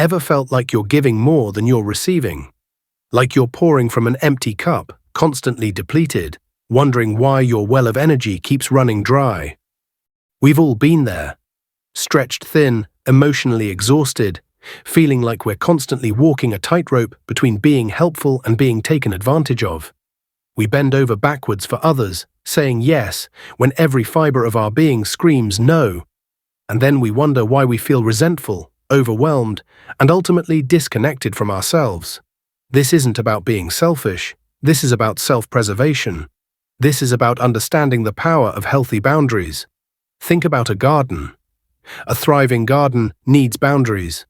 Ever felt like you're giving more than you're receiving? Like you're pouring from an empty cup, constantly depleted, wondering why your well of energy keeps running dry? We've all been there. Stretched thin, emotionally exhausted, feeling like we're constantly walking a tightrope between being helpful and being taken advantage of. We bend over backwards for others, saying yes, when every fiber of our being screams no. And then we wonder why we feel resentful, overwhelmed, and ultimately disconnected from ourselves. This isn't about being selfish. This is about self-preservation. This is about understanding the power of healthy boundaries. Think about a garden. A thriving garden needs boundaries.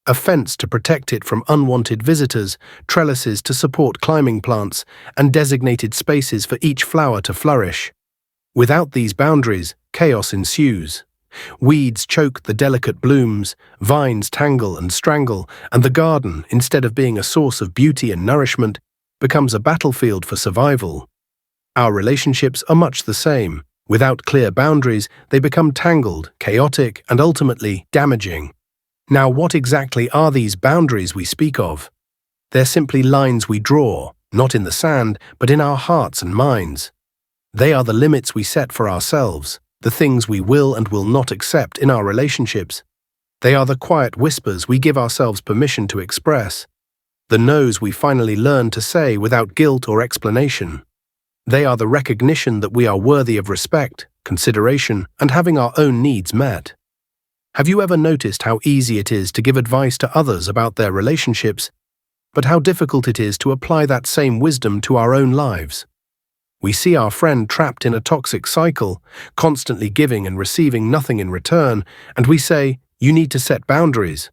A fence to protect it from unwanted visitors, trellises to support climbing plants, and designated spaces for each flower to flourish. Without these boundaries, chaos ensues. Weeds choke the delicate blooms, vines tangle and strangle, and the garden, instead of being a source of beauty and nourishment, becomes a battlefield for survival. Our relationships are much the same. Without clear boundaries, they become tangled, chaotic, and ultimately damaging. Now, what exactly are these boundaries we speak of? They're simply lines we draw, not in the sand, but in our hearts and minds. They are the limits we set for ourselves, the things we will and will not accept in our relationships. They are the quiet whispers we give ourselves permission to express, the no's we finally learn to say without guilt or explanation. They are the recognition that we are worthy of respect, consideration, and having our own needs met. Have you ever noticed how easy it is to give advice to others about their relationships, but how difficult it is to apply that same wisdom to our own lives? We see our friend trapped in a toxic cycle, constantly giving and receiving nothing in return, and we say, "You need to set boundaries."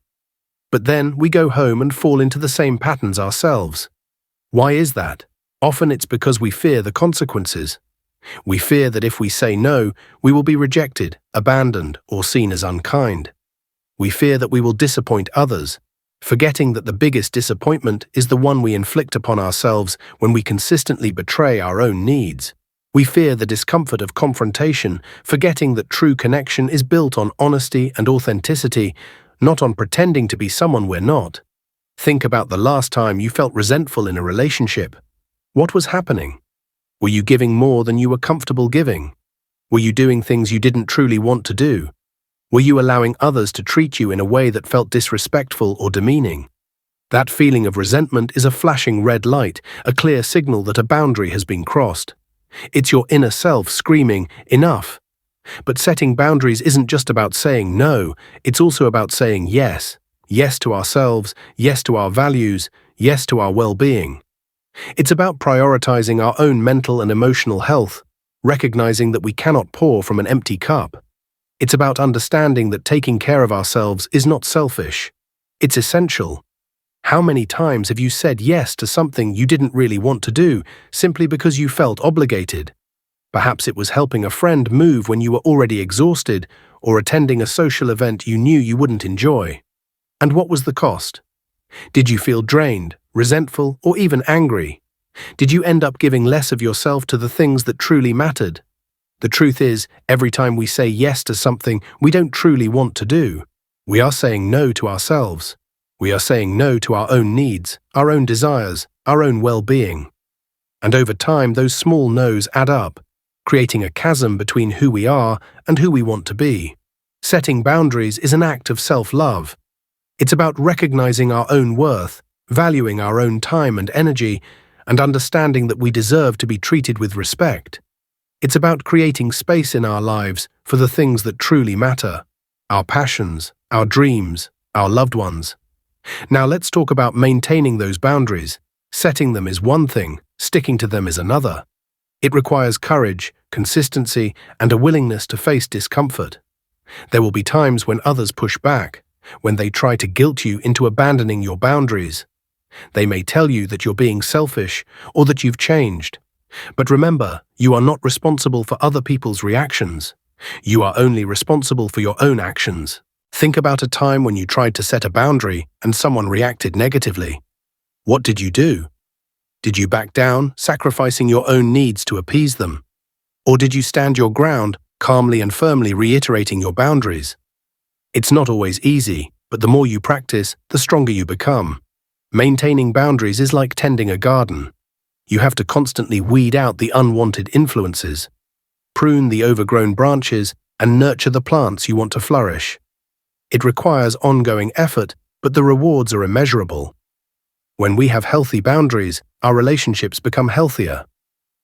But then we go home and fall into the same patterns ourselves. Why is that? Often it's because we fear the consequences. We fear that if we say no, we will be rejected, abandoned, or seen as unkind. We fear that we will disappoint others, forgetting that the biggest disappointment is the one we inflict upon ourselves when we consistently betray our own needs. We fear the discomfort of confrontation, forgetting that true connection is built on honesty and authenticity, not on pretending to be someone we're not. Think about the last time you felt resentful in a relationship. What was happening? Were you giving more than you were comfortable giving? Were you doing things you didn't truly want to do? Were you allowing others to treat you in a way that felt disrespectful or demeaning? That feeling of resentment is a flashing red light, a clear signal that a boundary has been crossed. It's your inner self screaming, "Enough." But setting boundaries isn't just about saying no, it's also about saying yes. Yes to ourselves, yes to our values, yes to our well-being. It's about prioritizing our own mental and emotional health, recognizing that we cannot pour from an empty cup. It's about understanding that taking care of ourselves is not selfish. It's essential. How many times have you said yes to something you didn't really want to do, simply because you felt obligated? Perhaps it was helping a friend move when you were already exhausted, or attending a social event you knew you wouldn't enjoy. And what was the cost? Did you feel drained, resentful, or even angry? Did you end up giving less of yourself to the things that truly mattered? The truth is, every time we say yes to something we don't truly want to do, we are saying no to ourselves. We are saying no to our own needs, our own desires, our own well-being. And over time, those small no's add up, creating a chasm between who we are and who we want to be. Setting boundaries is an act of self-love. It's about recognizing our own worth, valuing our own time and energy, and understanding that we deserve to be treated with respect. It's about creating space in our lives for the things that truly matter, our passions, our dreams, our loved ones. Now let's talk about maintaining those boundaries. Setting them is one thing, sticking to them is another. It requires courage, consistency, and a willingness to face discomfort. There will be times when others push back, when they try to guilt you into abandoning your boundaries. They may tell you that you're being selfish or that you've changed. But remember, you are not responsible for other people's reactions. You are only responsible for your own actions. Think about a time when you tried to set a boundary and someone reacted negatively. What did you do? Did you back down, sacrificing your own needs to appease them? Or did you stand your ground, calmly and firmly reiterating your boundaries? It's not always easy, But the more you practice, the stronger you become. Maintaining boundaries is like tending a garden. You have to constantly weed out the unwanted influences, prune the overgrown branches, and nurture the plants you want to flourish. It requires ongoing effort, but the rewards are immeasurable. When we have healthy boundaries, our relationships become healthier.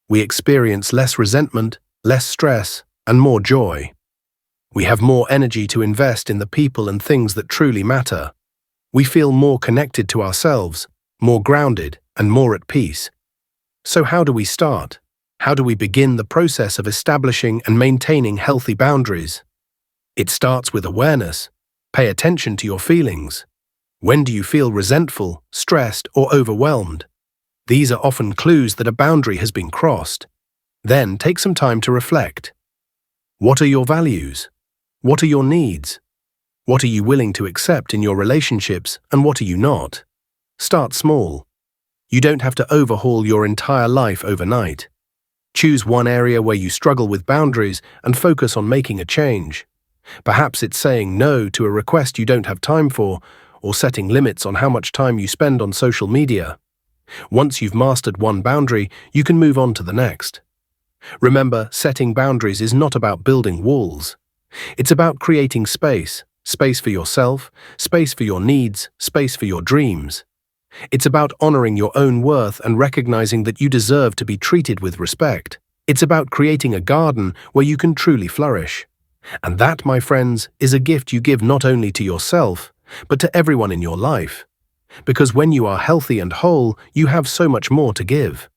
We experience less resentment, less stress, and more joy. We have more energy to invest in the people and things that truly matter. We feel more connected to ourselves, more grounded, and more at peace. So how do we start? How do we begin the process of establishing and maintaining healthy boundaries? It starts with awareness. Pay attention to your feelings. When do you feel resentful, stressed, or overwhelmed? These are often clues that a boundary has been crossed. Then take some time to reflect. What are your values? What are your needs? What are you willing to accept in your relationships, and what are you not? Start small. You don't have to overhaul your entire life overnight. Choose one area where you struggle with boundaries and focus on making a change. Perhaps it's saying no to a request you don't have time for, or setting limits on how much time you spend on social media. Once you've mastered one boundary, you can move on to the next. Remember, setting boundaries is not about building walls. It's about creating space. Space for yourself, space for your needs, space for your dreams. It's about honoring your own worth and recognizing that you deserve to be treated with respect. It's about creating a garden where you can truly flourish. And that, my friends, is a gift you give not only to yourself, but to everyone in your life. Because when you are healthy and whole, you have so much more to give.